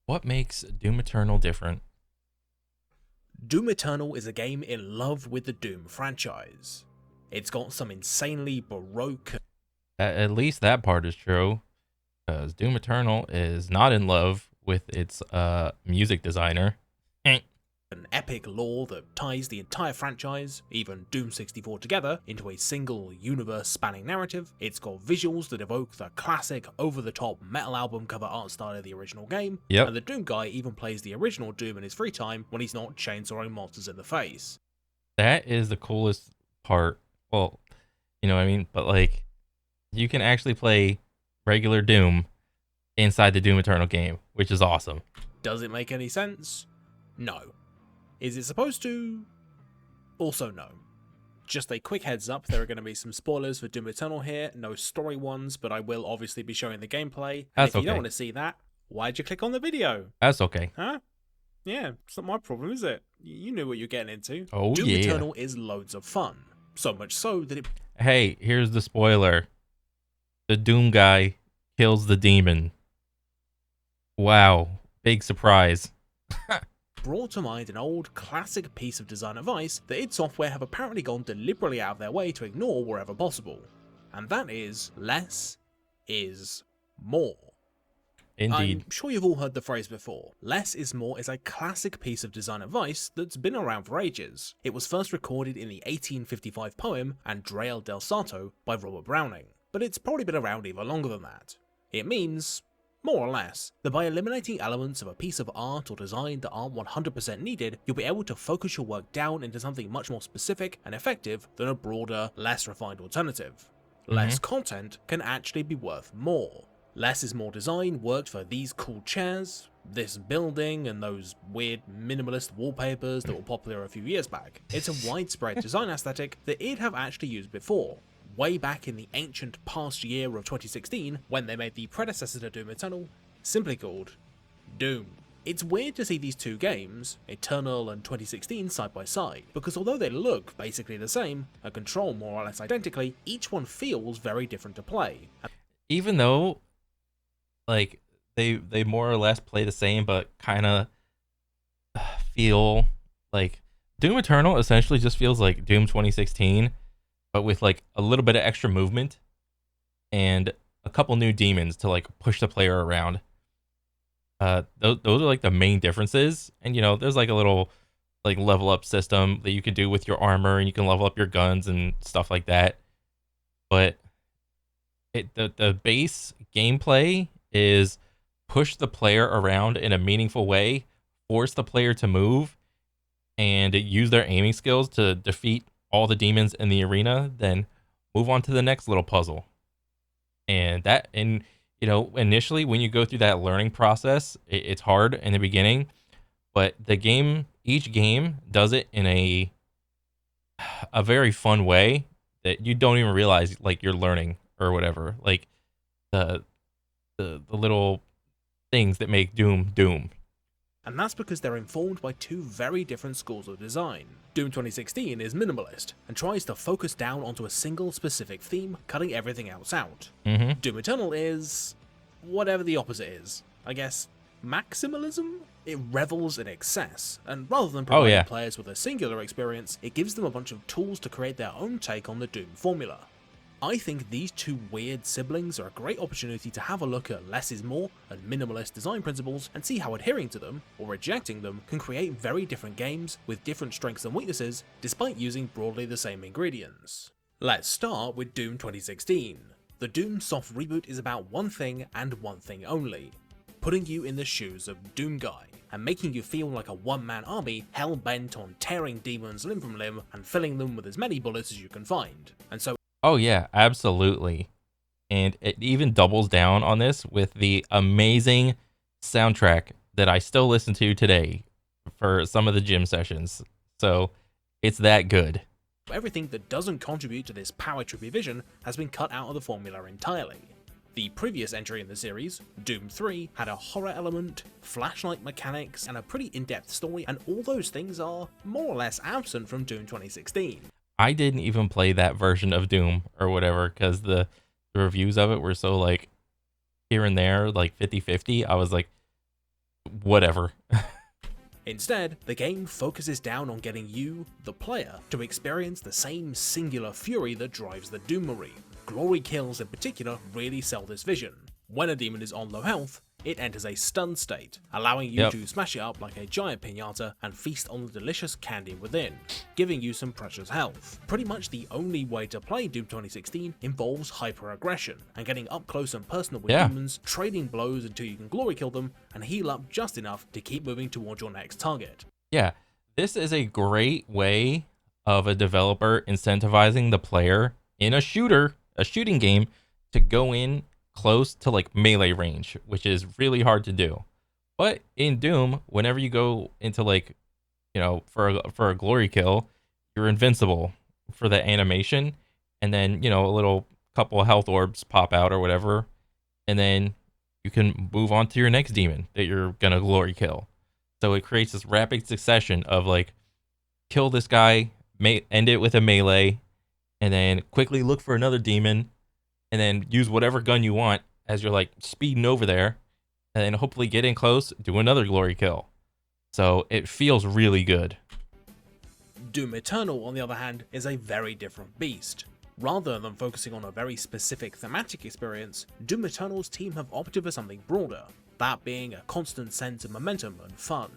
What makes Doom Eternal different? Doom Eternal is a game in love with the Doom franchise. It's got some insanely baroque At least that part is true, because Doom Eternal is not in love with its music designer. and epic lore that ties the entire franchise, even Doom 64 together, into a single universe-spanning narrative. It's got visuals that evoke the classic over-the-top metal album cover art style of the original game, Yep, and the Doom guy even plays the original Doom in his free time when he's not chainsawing monsters in the face. that is the coolest part. Well, you know what I mean? But like, you can actually play regular Doom inside the Doom Eternal game, which is awesome. Does it make any sense? No. Is it supposed to? Also no. Just a quick heads up, there are going to be some spoilers for Doom Eternal here, no story ones, but I will obviously be showing the gameplay, and That's if you okay. don't want to see that, why'd you click on the video? That's okay. Huh? Yeah, it's not my problem, is it? You knew what you're getting into. Oh Doom yeah. Eternal is loads of fun. So much so that it Hey, here's the spoiler. The Doom guy kills the demon. Wow, big surprise. brought to mind an old classic piece of design advice that id Software have apparently gone deliberately out of their way to ignore wherever possible. And that is, less is more. Indeed. I'm sure you've all heard the phrase before. Less is more is a classic piece of design advice that's been around for ages. It was first recorded in the 1855 poem Andrea del Sarto by Robert Browning, but it's probably been around even longer than that. It means, more or less, that by eliminating elements of a piece of art or design that aren't 100% needed, you'll be able to focus your work down into something much more specific and effective than a broader, less refined alternative. Less content can actually be worth more. Less is more design worked for these cool chairs, this building, and those weird minimalist wallpapers that were popular a few years back. It's a widespread design aesthetic that id have actually used before, way back in the ancient past year of 2016 when they made the predecessor to Doom Eternal, simply called Doom. It's weird to see these two games, Eternal and 2016, side by side, because although they look basically the same, and control more or less identically, each one feels very different to play. Even though, like, they more or less play the same, but kind of feel like Doom Eternal essentially just feels like Doom 2016, but with like a little bit of extra movement and a couple new demons to like push the player around. Those are like the main differences, and you know, there's like a little like level up system that you can do with your armor, and you can level up your guns and stuff like that. But the base gameplay is push the player around in a meaningful way, force the player to move, and use their aiming skills to defeat all the demons in the arena, then move on to the next little puzzle. And you know, initially when you go through that learning process, it's hard in the beginning, but each game does it in a very fun way that you don't even realize like you're learning or whatever. Like the the little things that make Doom Doom. And that's because they're informed by two very different schools of design. Doom 2016 is minimalist, and tries to focus down onto a single specific theme, cutting everything else out. Doom Eternal is whatever the opposite is. I guess maximalism? It revels in excess, and rather than providing players with a singular experience, it gives them a bunch of tools to create their own take on the Doom formula. I think these two weird siblings are a great opportunity to have a look at less is more and minimalist design principles and see how adhering to them, or rejecting them, can create very different games with different strengths and weaknesses despite using broadly the same ingredients. Let's start with Doom 2016. The Doom soft reboot is about one thing and one thing only: putting you in the shoes of Doom Guy, and making you feel like a one-man army hell-bent on tearing demons limb from limb and filling them with as many bullets as you can find. And so Oh yeah, absolutely. And it even doubles down on this with the amazing soundtrack that I still listen to today for some of the gym sessions. So it's that good. everything that doesn't contribute to this power trippy vision has been cut out of the formula entirely. The previous entry in the series, Doom 3, had a horror element, flashlight mechanics, and a pretty in-depth story, and all those things are more or less absent from Doom 2016. I didn't even play that version of Doom or whatever because the reviews of it were so like here and there, like 50-50. I was like, whatever. Instead, the game focuses down on getting you, the player, to experience the same singular fury that drives the Doom Marine. Glory kills in particular really sell this vision. When a demon is on low health, it enters a stun state, allowing you to smash it up like a giant piñata and feast on the delicious candy within, giving you some precious health. Pretty much the only way to play Doom 2016 involves hyper-aggression, and getting up close and personal with demons, trading blows until you can glory kill them, and heal up just enough to keep moving towards your next target. Yeah, this is a great way of a developer incentivizing the player in a shooting game, to go in close to like melee range, which is really hard to do. But in Doom, whenever you go into like, for a glory kill, you're invincible for the animation, and then a little couple of health orbs pop out or whatever, and then you can move on to your next demon that you're gonna glory kill. So it creates this rapid succession of like, kill this guy, end it with a melee, and then quickly look for another demon, and then use whatever gun you want as you're like speeding over there, and then hopefully get in close, do another glory kill. So it feels really good. Doom Eternal, on the other hand, is a very different beast. Rather than focusing on a very specific thematic experience, Doom Eternal's team have opted for something broader, that being a constant sense of momentum and fun.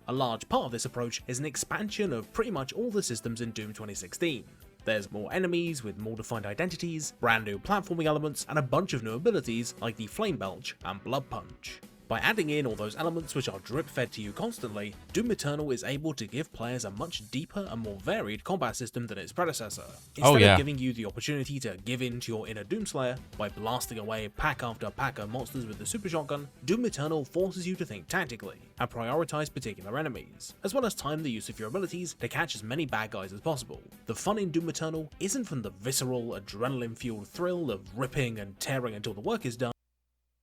A large part of this approach is an expansion of pretty much all the systems in Doom 2016. There's more enemies with more defined identities, brand new platforming elements, and a bunch of new abilities like the Flame Belch and Blood Punch. By adding in all those elements which are drip-fed to you constantly, Doom Eternal is able to give players a much deeper and more varied combat system than its predecessor. Instead of giving you the opportunity to give in to your inner Doomslayer by blasting away pack after pack of monsters with the super shotgun, Doom Eternal forces you to think tactically and prioritize particular enemies, as well as time the use of your abilities to catch as many bad guys as possible. The fun in Doom Eternal isn't from the visceral, adrenaline-fueled thrill of ripping and tearing until the work is done,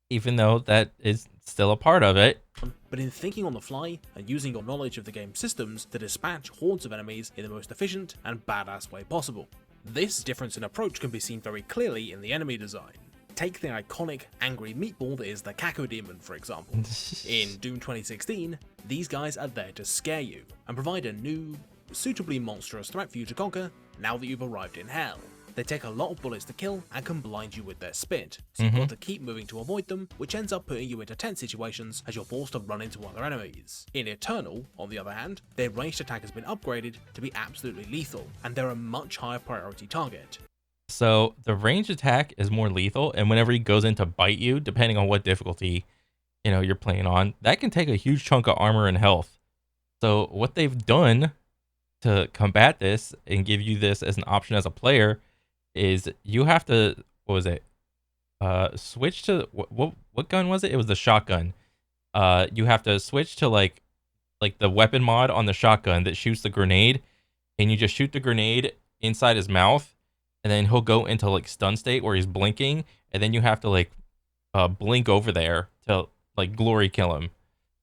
even though that is still a part of it, but in thinking on the fly and using your knowledge of the game's systems to dispatch hordes of enemies in the most efficient and badass way possible. This difference in approach can be seen very clearly in the enemy design. Take the iconic angry meatball that is the Caco Demon, for example. In Doom 2016, these guys are there to scare you and provide a new, suitably monstrous threat for you to conquer now that you've arrived in hell. They take a lot of bullets to kill and can blind you with their spit, so you've got to keep moving to avoid them, which ends up putting you into tense situations as you're forced to run into other enemies. In Eternal, on the other hand, their ranged attack has been upgraded to be absolutely lethal, and they're a much higher priority target. So the ranged attack is more lethal, and whenever he goes in to bite you, depending on what difficulty you're playing on, that can take a huge chunk of armor and health. So what they've done to combat this and give you this as an option as a player is you have to, switch to what gun was it? It was the shotgun. You have to switch to like the weapon mod on the shotgun that shoots the grenade, and you just shoot the grenade inside his mouth, and then he'll go into like stun state where he's blinking, and then you have to like blink over there to like glory kill him.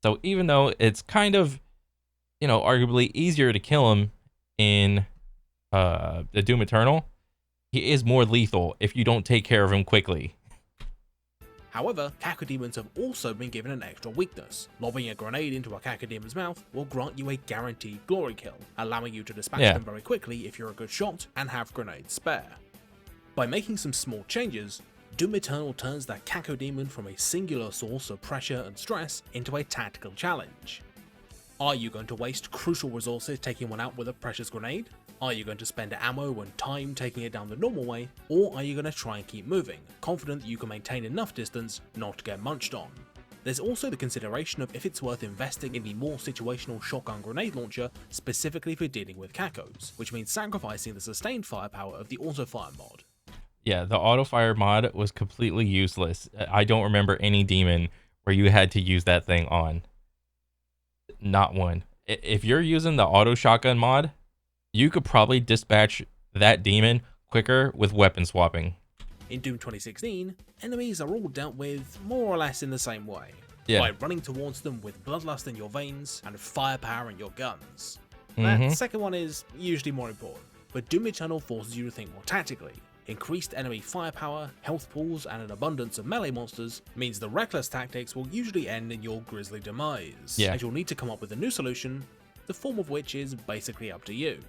So even though it's kind of arguably easier to kill him in the Doom Eternal, he is more lethal if you don't take care of him quickly. However, Cacodemons have also been given an extra weakness. Lobbing a grenade into a Cacodemon's mouth will grant you a guaranteed glory kill, allowing you to dispatch them very quickly if you're a good shot and have grenades spare. By making some small changes, Doom Eternal turns that Cacodemon from a singular source of pressure and stress into a tactical challenge. Are you going to waste crucial resources taking one out with a precious grenade? Are you going to spend ammo and time taking it down the normal way? Or are you going to try and keep moving, confident that you can maintain enough distance not to get munched on? There's also the consideration of if it's worth investing in the more situational shotgun grenade launcher specifically for dealing with Cacos, which means sacrificing the sustained firepower of the autofire mod. Yeah, the autofire mod was completely useless. I don't remember any demon where you had to use that thing on. Not one. If you're using the auto shotgun mod, you could probably dispatch that demon quicker with weapon swapping. In Doom 2016, enemies are all dealt with more or less in the same way, by running towards them with bloodlust in your veins and firepower in your guns. That second one is usually more important, but Doom Eternal forces you to think more tactically. Increased enemy firepower, health pools, and an abundance of melee monsters means the reckless tactics will usually end in your grisly demise, Yeah. and you'll need to come up with a new solution, the form of which is basically up to you.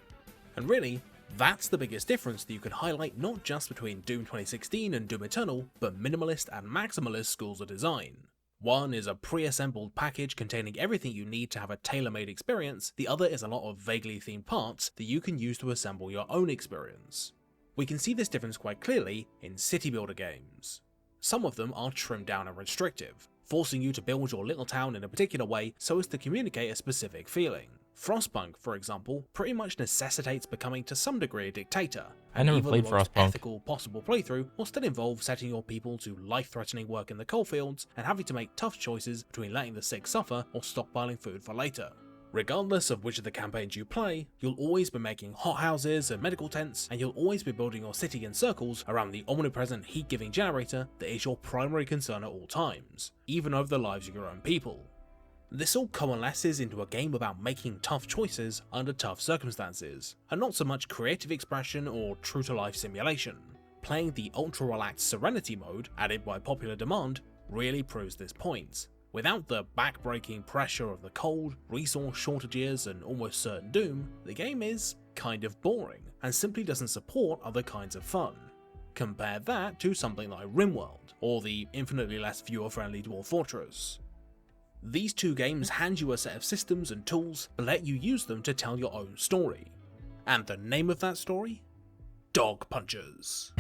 And really, that's the biggest difference that you can highlight not just between Doom 2016 and Doom Eternal, but Minimalist and Maximalist schools of design. One is a pre-assembled package containing everything you need to have a tailor-made experience, the other is a lot of vaguely themed parts that you can use to assemble your own experience. We can see this difference quite clearly in city builder games. Some of them are trimmed down and restrictive, forcing you to build your little town in a particular way so as to communicate a specific feeling. Frostpunk, for example, pretty much necessitates becoming to some degree a dictator, I and never either played the most Frostpunk. ethical possible playthrough will still involve setting your people to life-threatening work in the coalfields and having to make tough choices between letting the sick suffer or stockpiling food for later. Regardless of which of the campaigns you play, you'll always be making hothouses and medical tents, and you'll always be building your city in circles around the omnipresent heat-giving generator that is your primary concern at all times, even over the lives of your own people. This all coalesces into a game about making tough choices under tough circumstances, and not so much creative expression or true-to-life simulation. Playing the ultra-relaxed Serenity mode, added by popular demand, really proves this point. Without the back-breaking pressure of the cold, resource shortages, and almost certain doom, the game is kind of boring, and simply doesn't support other kinds of fun. Compare that to something like RimWorld, or the infinitely less viewer-friendly Dwarf Fortress. These two games hand you a set of systems and tools, but let you use them to tell your own story. And the name of that story? Dog Punchers.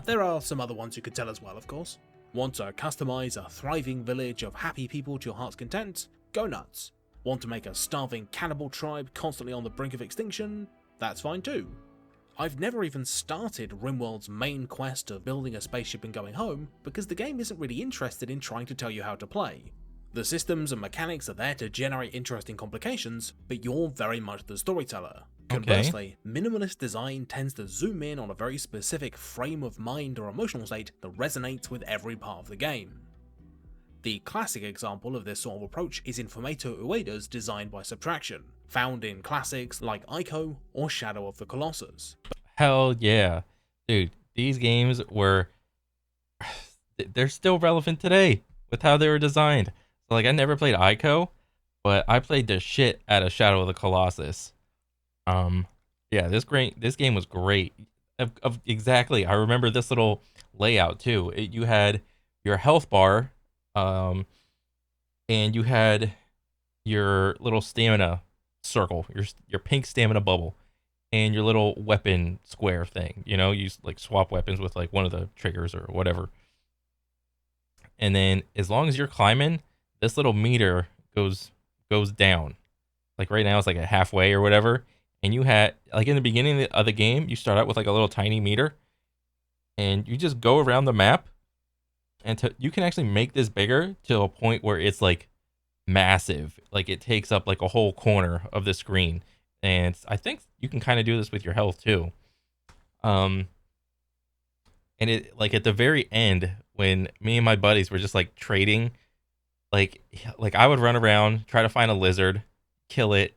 There are some other ones you could tell as well, of course. Want to customize a thriving village of happy people to your heart's content? Go nuts. Want to make a starving cannibal tribe constantly on the brink of extinction? That's fine too. I've never even started RimWorld's main quest of building a spaceship and going home, because the game isn't really interested in trying to tell you how to play. The systems and mechanics are there to generate interesting complications, but you're very much the storyteller. Conversely, minimalist design tends to zoom in on a very specific frame of mind or emotional state that resonates with every part of the game. The classic example of this sort of approach is in Fumeto Ueda's Design by Subtraction, found in classics like Ico or Shadow of the Colossus. Hell yeah. Dude, these games were... they're still relevant today with how they were designed. So, like, I never played Ico, but I played the shit out of Shadow of the Colossus. Yeah, this game was great. Exactly, I remember this little layout too. You had your health bar, and you had your little stamina circle, your pink stamina bubble, and your little weapon square thing. You know, you like swap weapons with like one of the triggers or whatever. And then as long as you're climbing, this little meter goes down. Like right now it's like a halfway or whatever. And you had, like in the beginning of the game, you start out with like a little tiny meter, and you just go around the map, and you can actually make this bigger to a point where it's like massive. Like it takes up like a whole corner of the screen. And I think you can kind of do this with your health too. And it, like at the very end, when me and my buddies were just like trading, like I would run around, try to find a lizard, kill it,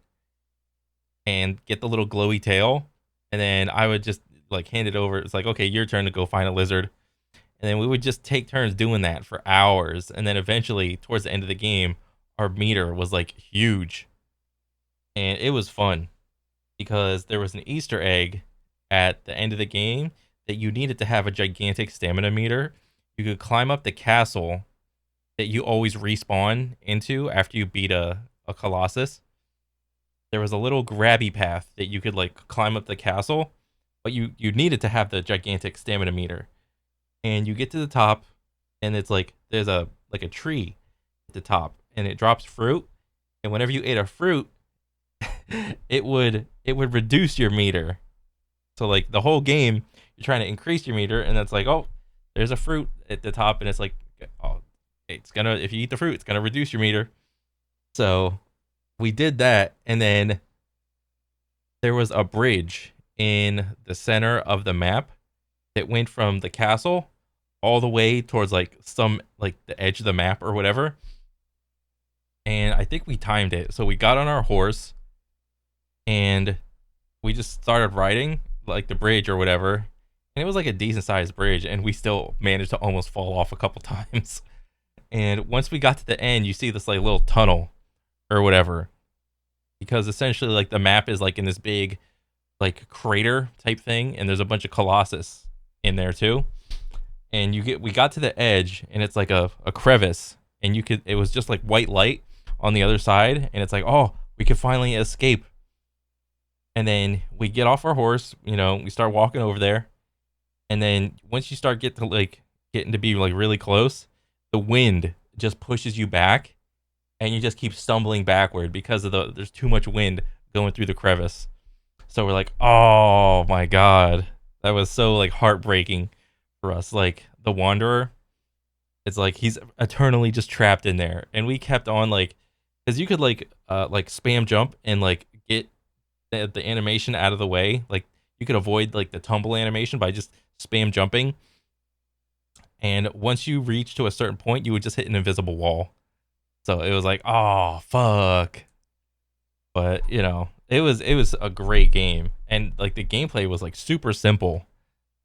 and get the little glowy tail, and then I would just like hand it over. It's like, okay, your turn to go find a lizard. And then we would just take turns doing that for hours, and then eventually towards the end of the game our meter was like huge, and it was fun because there was an Easter egg at the end of the game that you needed to have a gigantic stamina meter. You could climb up the castle that you always respawn into after you beat a Colossus. There was a little grabby path that you could like climb up the castle, but you needed to have the gigantic stamina meter. And you get to the top, and it's like there's a tree at the top, and it drops fruit. And whenever you ate a fruit, it would reduce your meter. So like the whole game, you're trying to increase your meter, and it's like, oh, there's a fruit at the top, and it's like, oh, it's gonna, if you eat the fruit, it's gonna reduce your meter. So we did that, and then there was a bridge in the center of the map that went from the castle all the way towards like some like the edge of the map or whatever. And I think we timed it. So we got on our horse and we just started riding like the bridge or whatever. and it was like a decent sized bridge, and we still managed to almost fall off a couple times. And once we got to the end, you see this like little tunnel or whatever, because essentially like the map is like in this big like crater type thing, and there's a bunch of colossus in there too. And we got to the edge, and it's like a crevice, and it was just like white light on the other side, and it's like, oh, we could finally escape. And then we get off our horse, we start walking over there, and then once you start getting to be like really close, the wind just pushes you back, and you just keep stumbling backward because there's too much wind going through the crevice. So we're like, oh my god, that was so like heartbreaking for us. Like the Wanderer, it's like he's eternally just trapped in there, and we kept on like, because you could like spam jump and like get the animation out of the way. Like you could avoid like the tumble animation by just spam jumping. And once you reach to a certain point, you would just hit an invisible wall. So it was like, oh fuck. But it was a great game, and like the gameplay was like super simple.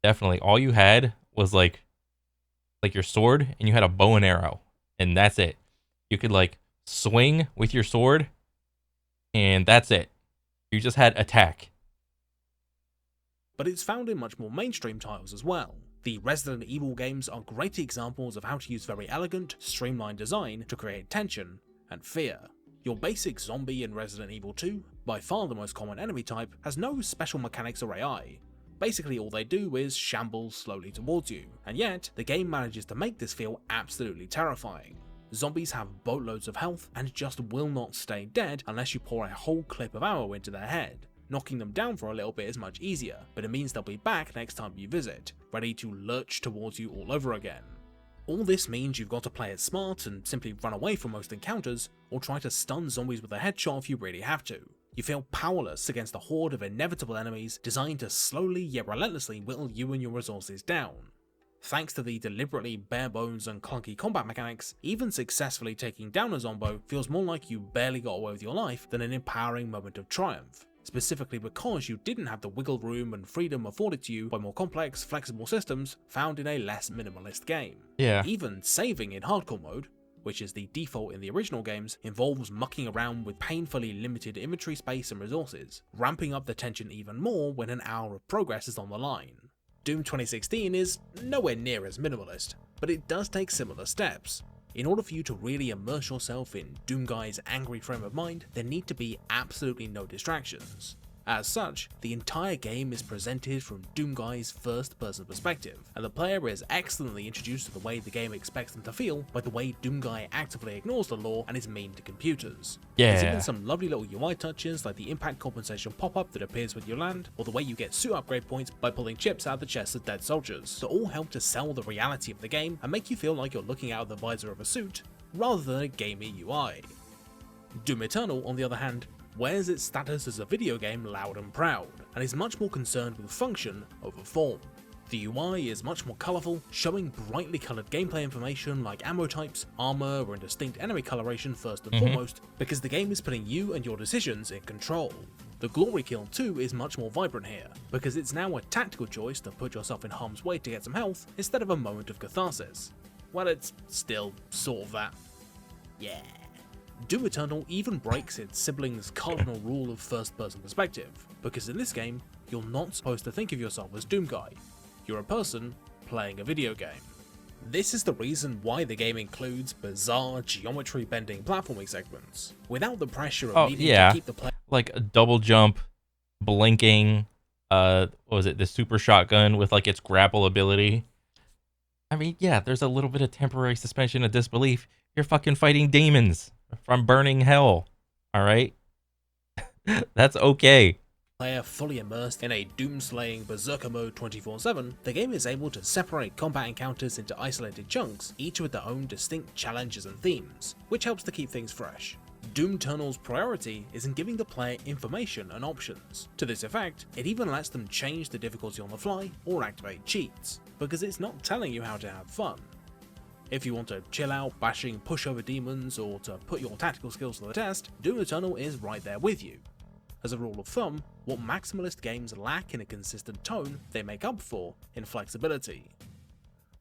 Definitely, all you had was like your sword, and you had a bow and arrow, and that's it. You could like swing with your sword, and that's it. You just had attack. But it's found in much more mainstream titles as well. The Resident Evil games are great examples of how to use very elegant, streamlined design to create tension and fear. Your basic zombie in Resident Evil 2, by far the most common enemy type, has no special mechanics or AI. Basically all they do is shamble slowly towards you, and yet the game manages to make this feel absolutely terrifying. Zombies have boatloads of health and just will not stay dead unless you pour a whole clip of ammo into their head. Knocking them down for a little bit is much easier, but it means they'll be back next time you visit, ready to lurch towards you all over again. All this means you've got to play it smart and simply run away from most encounters, or try to stun zombies with a headshot if you really have to. You feel powerless against a horde of inevitable enemies designed to slowly yet relentlessly whittle you and your resources down. Thanks to the deliberately bare bones and clunky combat mechanics, even successfully taking down a zombo feels more like you barely got away with your life than an empowering moment of triumph. Specifically because you didn't have the wiggle room and freedom afforded to you by more complex, flexible systems found in a less minimalist game. Yeah. Even saving in hardcore mode, which is the default in the original games, involves mucking around with painfully limited inventory space and resources, ramping up the tension even more when an hour of progress is on the line. Doom 2016 is nowhere near as minimalist, but it does take similar steps. In order for you to really immerse yourself in Doomguy's angry frame of mind, there need to be absolutely no distractions. As such, the entire game is presented from Doomguy's first-person perspective, and the player is excellently introduced to the way the game expects them to feel by the way Doomguy actively ignores the law and is mean to computers. There's even some lovely little UI touches like the impact compensation pop-up that appears when you land, or the way you get suit upgrade points by pulling chips out of the chests of dead soldiers, that all help to sell the reality of the game and make you feel like you're looking out of the visor of a suit, rather than a gamey UI. Doom Eternal, on the other hand, wears its status as a video game loud and proud, and is much more concerned with function over form. The UI is much more colourful, showing brightly coloured gameplay information like ammo types, armour, and distinct enemy coloration first and foremost, because the game is putting you and your decisions in control. The glory kill too is much more vibrant here, because it's now a tactical choice to put yourself in harm's way to get some health, instead of a moment of catharsis. Well, it's still sort of that. Yeah. Doom Eternal even breaks its sibling's cardinal rule of first-person perspective, because in this game, you're not supposed to think of yourself as Doomguy. You're a person playing a video game. This is the reason why the game includes bizarre geometry-bending platforming segments, without the pressure of needing to keep the player like a double jump, blinking, what was it, the super shotgun with like its grapple ability. I mean, yeah, there's a little bit of temporary suspension of disbelief. You're fucking fighting demons from burning hell, all right? That's okay. Player fully immersed in a doom-slaying berserker mode 24/7, the game is able to separate combat encounters into isolated chunks, each with their own distinct challenges and themes, which helps to keep things fresh. Doom Eternal's priority is in giving the player information and options. To this effect, it even lets them change the difficulty on the fly or activate cheats, because it's not telling you how to have fun. If you want to chill out bashing pushover demons or to put your tactical skills to the test, Doom Eternal is right there with you. As a rule of thumb, what Maximalist games lack in a consistent tone, they make up for in flexibility.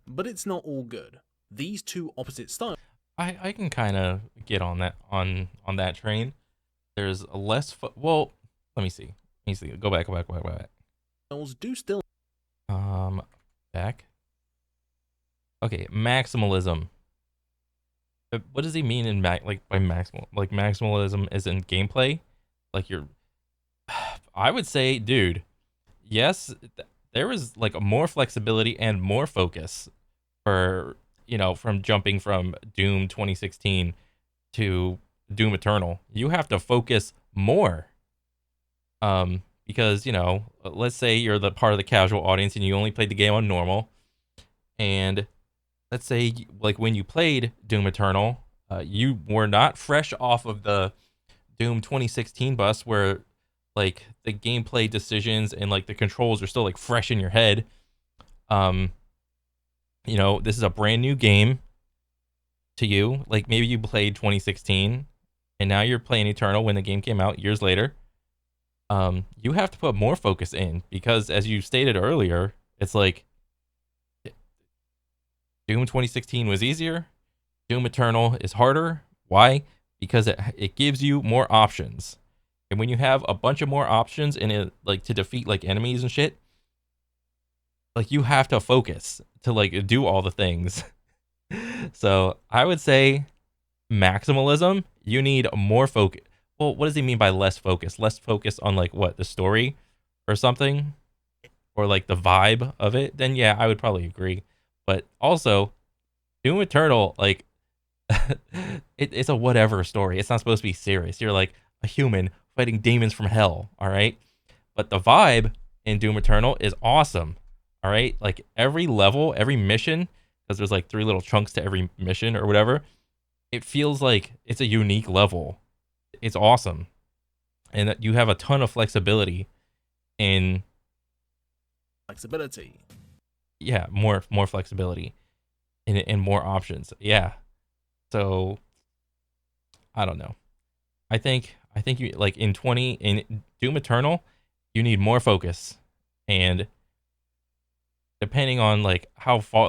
But it's not all good. These two opposite styles I can kind of get on that train. There's a less well, let me see. Let me see. Go back. do still Back. Okay, maximalism. What does he mean in by maximal? Like maximalism is in gameplay? Like you're I would say, dude, yes, there is like more flexibility and more focus for, from jumping from Doom 2016 to Doom Eternal. You have to focus more. Because, let's say you're the part of the casual audience and you only played the game on normal, and let's say like when you played Doom Eternal, you were not fresh off of the Doom 2016 bus where like the gameplay decisions and like the controls are still like fresh in your head. This is a brand new game to you. Like maybe you played 2016 and now you're playing Eternal when the game came out years later. You have to put more focus in because, as you stated earlier, it's like Doom 2016 was easier. Doom Eternal is harder. Why? Because it gives you more options. And when you have a bunch of more options in it, like to defeat like enemies and shit, like you have to focus to like do all the things. So I would say maximalism, you need more focus. Well, what does he mean by less focus? Less focus on like what, the story or something? Or like the vibe of it? Then yeah, I would probably agree. But also, Doom Eternal, like it's a whatever story. It's not supposed to be serious. You're like a human fighting demons from hell, all right? But the vibe in Doom Eternal is awesome. All right? Like every level, every mission, because there's like 3 little chunks to every mission or whatever, it feels like it's a unique level. It's awesome. And that you have a ton of flexibility in flexibility. Yeah, more flexibility and more options. Yeah. So I don't know. I think you like in Doom Eternal, you need more focus, and depending on like how far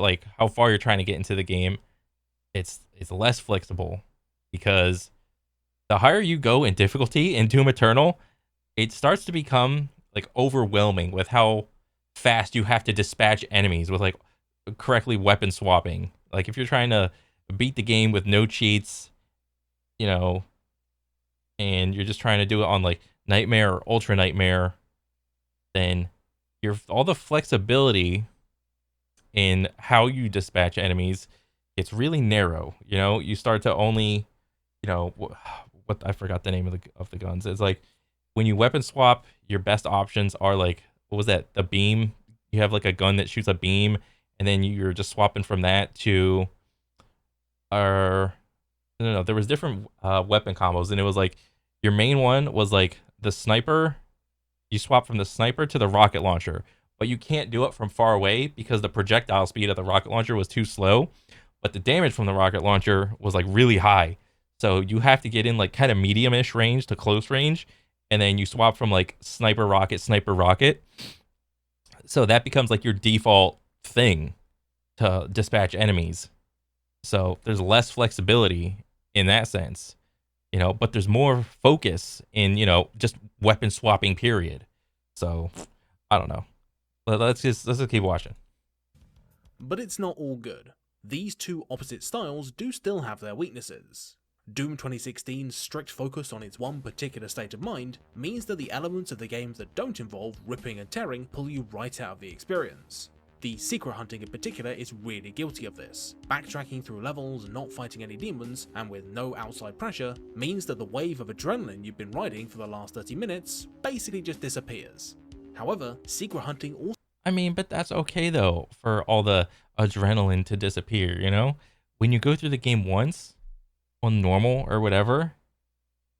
you're trying to get into the game, it's less flexible because the higher you go in difficulty in Doom Eternal, it starts to become like overwhelming with how fast you have to dispatch enemies with like correctly weapon swapping. Like if you're trying to beat the game with no cheats, and you're just trying to do it on like Nightmare or Ultra Nightmare, then all the flexibility in how you dispatch enemies, it's really narrow. You start to only, what I forgot the name of the guns. It's like when you weapon swap, your best options are like, what was that? The beam. You have like a gun that shoots a beam, and then you're just swapping from that to, no, there was different weapon combos, and it was like your main one was like the sniper. You swap from the sniper to the rocket launcher, but you can't do it from far away because the projectile speed of the rocket launcher was too slow, but the damage from the rocket launcher was like really high. So you have to get in like kind of medium-ish range to close range, and then you swap from like sniper rocket. So that becomes like your default thing to dispatch enemies. So there's less flexibility in that sense, but there's more focus in, just weapon swapping period. So I don't know. Let's just keep watching. But it's not all good. These two opposite styles do still have their weaknesses. Doom 2016's strict focus on its one particular state of mind means that the elements of the game that don't involve ripping and tearing pull you right out of the experience. The secret hunting in particular is really guilty of this. Backtracking through levels, not fighting any demons, and with no outside pressure means that the wave of adrenaline you've been riding for the last 30 minutes basically just disappears. However, secret hunting also but that's okay though for all the adrenaline to disappear, When you go through the game once on normal or whatever,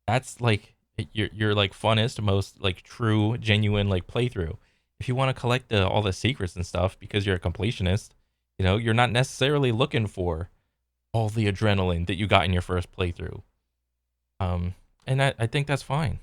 that's like your like funnest, most like true, genuine like playthrough. If you want to collect all the secrets and stuff because you're a completionist, you're not necessarily looking for all the adrenaline that you got in your first playthrough. And I think that's fine.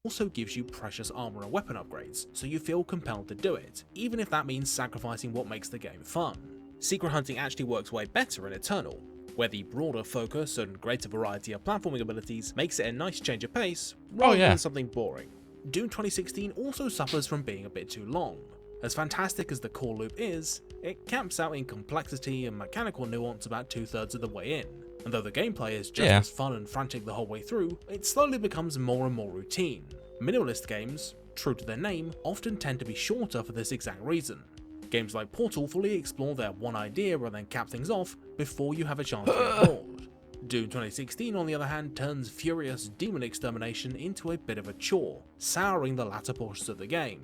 also gives you precious armor and weapon upgrades, so you feel compelled to do it, even if that means sacrificing what makes the game fun. Secret hunting actually works way better in Eternal, where the broader focus and greater variety of platforming abilities makes it a nice change of pace, rather than something boring. Doom 2016 also suffers from being a bit too long. As fantastic as the core loop is, it camps out in complexity and mechanical nuance about 2/3 of the way in, and though the gameplay is just as fun and frantic the whole way through, it slowly becomes more and more routine. Minimalist games, true to their name, often tend to be shorter for this exact reason. Games like Portal fully explore their one idea and then cap things off before you have a chance to get bored. Doom 2016 on the other hand turns furious demon extermination into a bit of a chore, souring the latter portions of the game.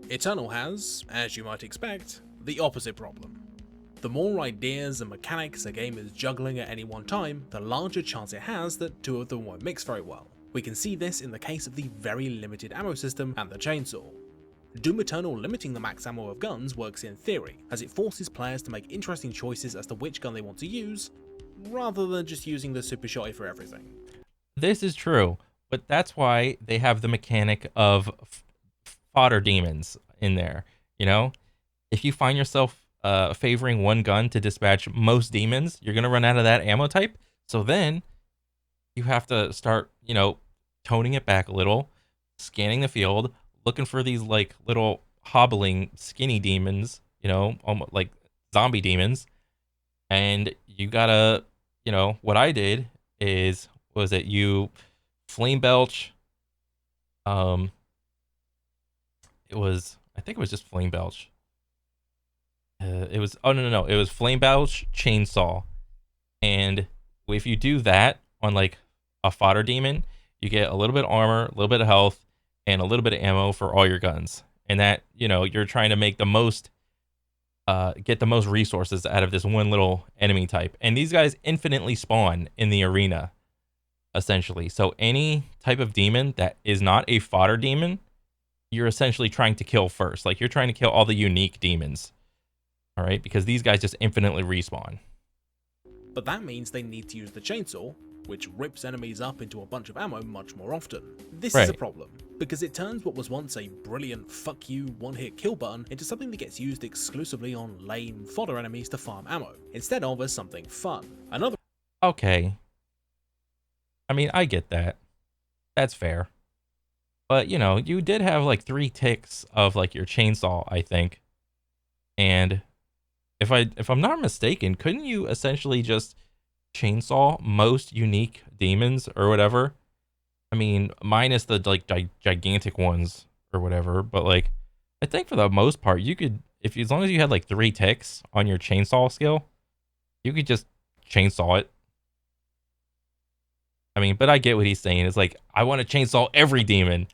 Eternal has, as you might expect, the opposite problem. The more ideas and mechanics a game is juggling at any one time, the larger chance it has that two of them won't mix very well. We can see this in the case of the very limited ammo system and the chainsaw. Doom Eternal limiting the max ammo of guns works in theory, as it forces players to make interesting choices as to which gun they want to use, rather than just using the super shotty for everything. This is true, but that's why they have the mechanic of fodder demons in there. You know, if you find yourself favoring one gun to dispatch most demons, you're gonna run out of that ammo type. So then you have to start, toning it back a little, scanning the field, looking for these like little hobbling skinny demons, almost like zombie demons. And you gotta, what I did is, you flame belch. I think it was just flame belch. It was, oh no, it was flame belch, chainsaw. And if you do that on like a fodder demon, you get a little bit of armor, a little bit of health, and a little bit of ammo for all your guns. And that, you're trying to make the most, get the most resources out of this one little enemy type. And these guys infinitely spawn in the arena, essentially. So any type of demon that is not a fodder demon, you're essentially trying to kill first. Like, you're trying to kill all the unique demons. All right? Because these guys just infinitely respawn. But that means they need to use the chainsaw, which rips enemies up into a bunch of ammo much more often. This is a problem, because it turns what was once a brilliant fuck you one-hit kill button into something that gets used exclusively on lame fodder enemies to farm ammo, instead of as something fun. Okay. I mean, I get that. That's fair. But, you did have like 3 ticks of like your chainsaw, I think. And if I'm not mistaken, couldn't you essentially just chainsaw most unique demons or whatever? I mean, minus the like gigantic ones or whatever, but like I think for the most part you could, as long as you had like 3 ticks on your chainsaw skill, you could just chainsaw it. I mean, but I get what he's saying. It's like, I want to chainsaw every demon.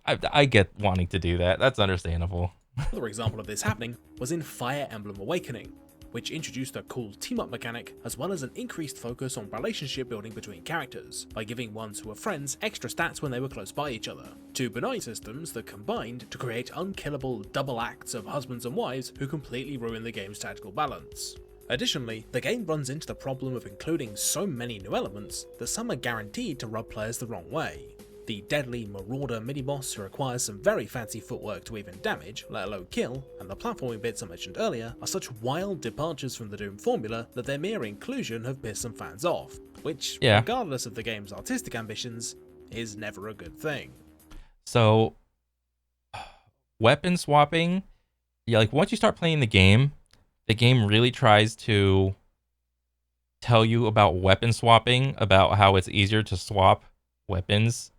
I get wanting to do that. That's understandable. Another example of this happening was in Fire Emblem Awakening, which introduced a cool team-up mechanic, as well as an increased focus on relationship building between characters, by giving ones who were friends extra stats when they were close by each other. 2 benign systems that combined to create unkillable double acts of husbands and wives who completely ruin the game's tactical balance. Additionally, the game runs into the problem of including so many new elements that some are guaranteed to rub players the wrong way. The deadly Marauder mini-boss who requires some very fancy footwork to even damage, let alone kill, and the platforming bits I mentioned earlier are such wild departures from the Doom formula that their mere inclusion have pissed some fans off, which, regardless of the game's artistic ambitions, is never a good thing. So, weapon swapping, like once you start playing the game really tries to tell you about weapon swapping, about how it's easier to swap weapons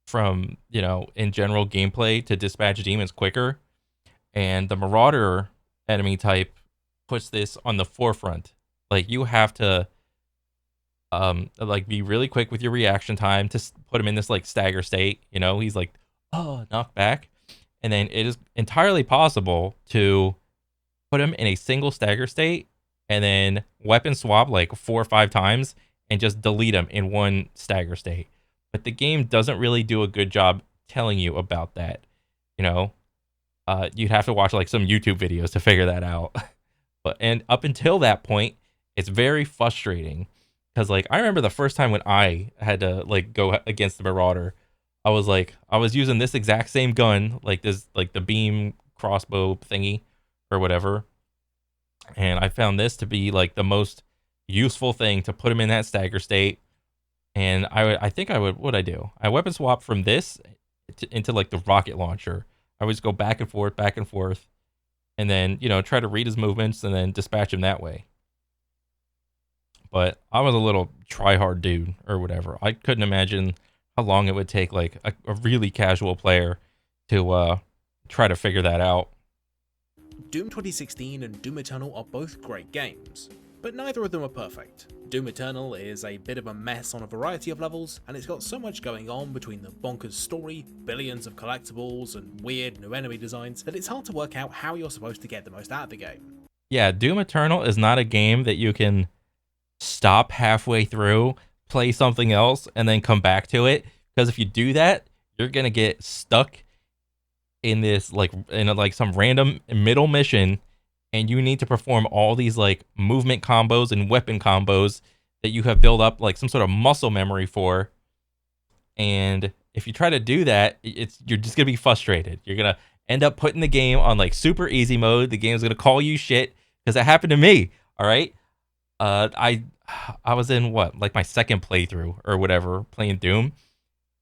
from, in general gameplay to dispatch demons quicker. And the Marauder enemy type puts this on the forefront. Like, you have to like be really quick with your reaction time to put him in this like stagger state. He's like, oh, knock back. And then it is entirely possible to put him in a single stagger state and then weapon swap like 4 or 5 times and just delete him in one stagger state. But the game doesn't really do a good job telling you about that. You'd have to watch like some YouTube videos to figure that out. And up until that point, it's very frustrating because like I remember the first time when I had to like go against the Marauder, I was using this exact same gun, like this, like the beam crossbow thingy or whatever, and I found this to be like the most useful thing to put him in that stagger state. And I think I would, what I do? I weapon swap from this into like the rocket launcher. I would just go back and forth, and then try to read his movements and then dispatch him that way. But I was a little try hard dude or whatever. I couldn't imagine how long it would take like a really casual player to try to figure that out. Doom 2016 and Doom Eternal are both great games, but neither of them are perfect. Doom Eternal is a bit of a mess on a variety of levels, and it's got so much going on between the bonkers story, billions of collectibles, and weird new enemy designs that it's hard to work out how you're supposed to get the most out of the game. Yeah, Doom Eternal is not a game that you can stop halfway through, play something else, and then come back to it. Because if you do that, you're gonna get stuck in this like some random middle mission, and you need to perform all these like movement combos and weapon combos that you have built up like some sort of muscle memory for. And if you try to do that, you're just gonna be frustrated. You're gonna end up putting the game on like super easy mode. The game's gonna call you shit, because that happened to me. All right. I was in what, like my second playthrough or whatever, playing Doom,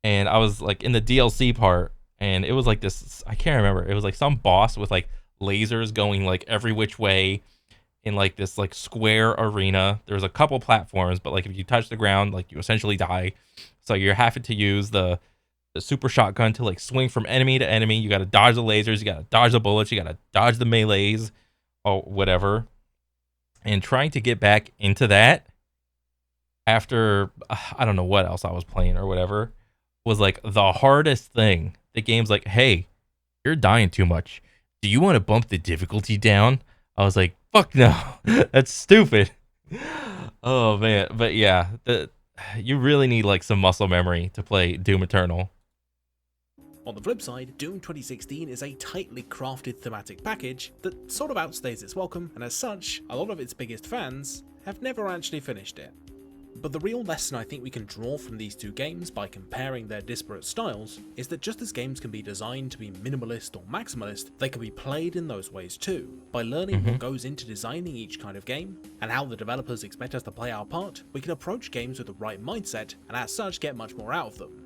and I was like in the DLC part, and it was like this, I can't remember, it was like some boss with like lasers going like every which way in like this like square arena. There was a couple platforms, but like if you touch the ground, like you essentially die. So you're having to use the super shotgun to like swing from enemy to enemy. You got to dodge the lasers, you got to dodge the bullets, you got to dodge the melees or whatever. And trying to get back into that after I don't know what else I was playing or whatever was like the hardest thing. The game's like, hey, you're dying too much. Do you want to bump the difficulty down? I was like, fuck no, that's stupid. Oh man, but yeah, you really need like some muscle memory to play Doom Eternal. On the flip side, Doom 2016 is a tightly crafted thematic package that sort of outstays its welcome, and as such, a lot of its biggest fans have never actually finished it. But the real lesson I think we can draw from these two games by comparing their disparate styles is that just as games can be designed to be minimalist or maximalist, they can be played in those ways too. By learning what goes into designing each kind of game, and how the developers expect us to play our part, we can approach games with the right mindset, and as such get much more out of them.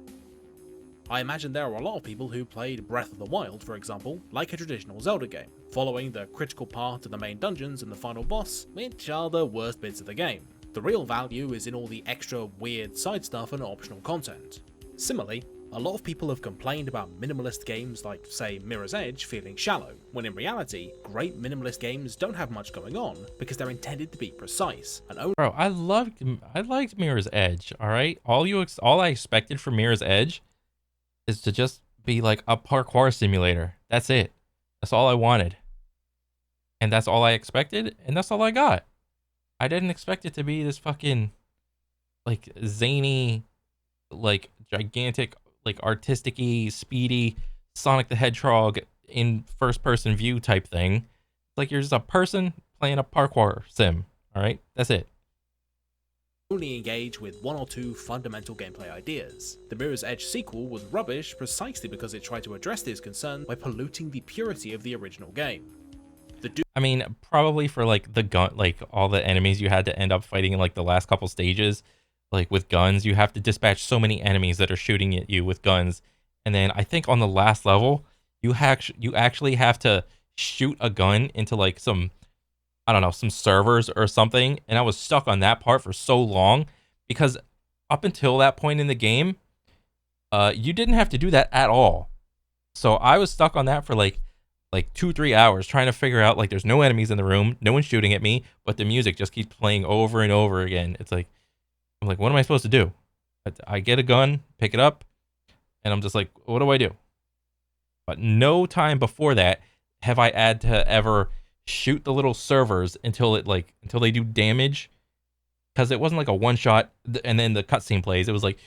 I imagine there are a lot of people who played Breath of the Wild, for example, like a traditional Zelda game, following the critical part of the main dungeons and the final boss, which are the worst bits of the game. The real value is in all the extra weird side stuff and optional content. Similarly, a lot of people have complained about minimalist games like, say, Mirror's Edge feeling shallow, when in reality, great minimalist games don't have much going on because they're intended to be precise and only— Bro, I liked Mirror's Edge. All right, all I expected from Mirror's Edge is to just be like a parkour simulator. That's it. That's all I wanted. And that's all I expected, and that's all I got. I didn't expect it to be this fucking like zany, like gigantic, like artistic-y, speedy Sonic the Hedgehog in first person view type thing. Like you're just a person playing a parkour sim. All right, that's it. only engage with one or two fundamental gameplay ideas. The Mirror's Edge sequel was rubbish precisely because it tried to address this concern by polluting the purity of the original game. I mean, probably for like the gun, like all the enemies you had to end up fighting in like the last couple stages, like with guns, you have to dispatch so many enemies that are shooting at you with guns. And then I think on the last level, you actually have to shoot a gun into like some, I don't know, some servers or something. And I was stuck on that part for so long because up until that point in the game, you didn't have to do that at all. So I was stuck on that for like 2-3 hours trying to figure out, like, there's no enemies in the room, no one's shooting at me, but the music just keeps playing over and over again. It's like, I'm like, what am I supposed to do? I get a gun, pick it up, and I'm just like, what do I do? But no time before that have I had to ever shoot the little servers until they do damage, because it wasn't like a one shot and then the cutscene plays. It was like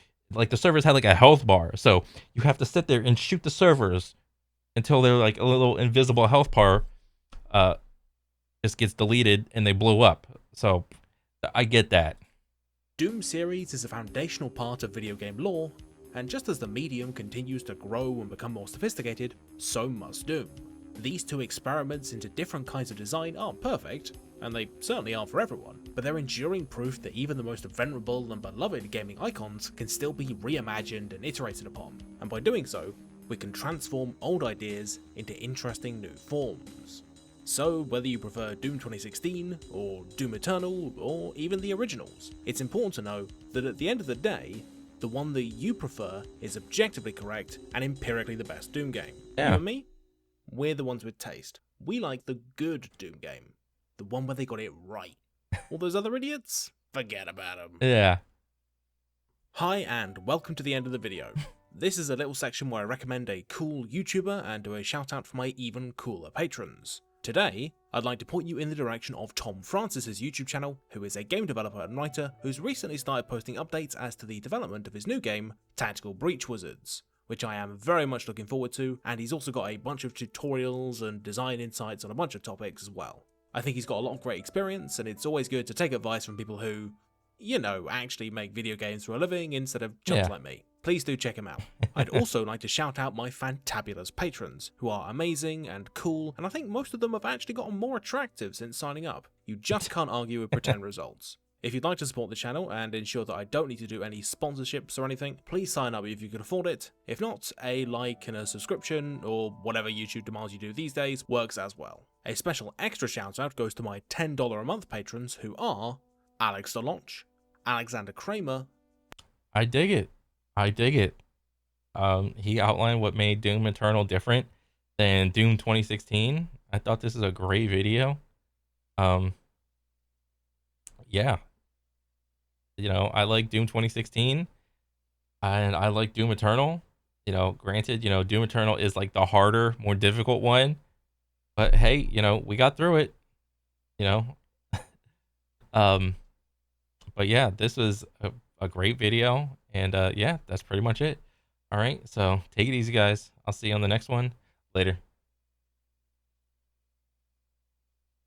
the servers had like a health bar, so you have to sit there and shoot the servers until they're like a little invisible health bar just gets deleted and they blow up. So I get that. Doom series is a foundational part of video game lore, and just as the medium continues to grow and become more sophisticated, so must Doom. These two experiments into different kinds of design aren't perfect, and they certainly aren't for everyone, but they're enduring proof that even the most venerable and beloved gaming icons can still be reimagined and iterated upon, and by doing so, we can transform old ideas into interesting new forms. So whether you prefer Doom 2016, or Doom Eternal, or even the originals, it's important to know that at the end of the day, the one that you prefer is objectively correct and empirically the best Doom game. Yeah. You and me? We're the ones with taste. We like the good Doom game. The one where they got it right. All those other idiots? Forget about them. Yeah. Hi and welcome to the end of the video. This is a little section where I recommend a cool YouTuber and do a shout out for my even cooler patrons. Today, I'd like to point you in the direction of Tom Francis's YouTube channel, who is a game developer and writer who's recently started posting updates as to the development of his new game, Tactical Breach Wizards, which I am very much looking forward to, and he's also got a bunch of tutorials and design insights on a bunch of topics as well. I think he's got a lot of great experience, and it's always good to take advice from people who, you know, actually make video games for a living instead of chumps like me. Please do check him out. I'd also like to shout out my fantabulous patrons, who are amazing and cool, and I think most of them have actually gotten more attractive since signing up. You just can't argue with pretend results. If you'd like to support the channel and ensure that I don't need to do any sponsorships or anything, please sign up if you can afford it. If not, a like and a subscription, or whatever YouTube demands you do these days, works as well. A special extra shout out goes to my $10 a month patrons, who are Alex DeLonch, Alexander Kramer. I dig it. He outlined what made Doom Eternal different than Doom 2016. I thought this is a great video. Yeah. You know, I like Doom 2016 and I like Doom Eternal. You know, granted, you know, Doom Eternal is like the harder, more difficult one. But hey, you know, we got through it. You know. But yeah, this was a great video. And yeah, that's pretty much it. All right, so take it easy, guys. I'll see you on the next one. Later.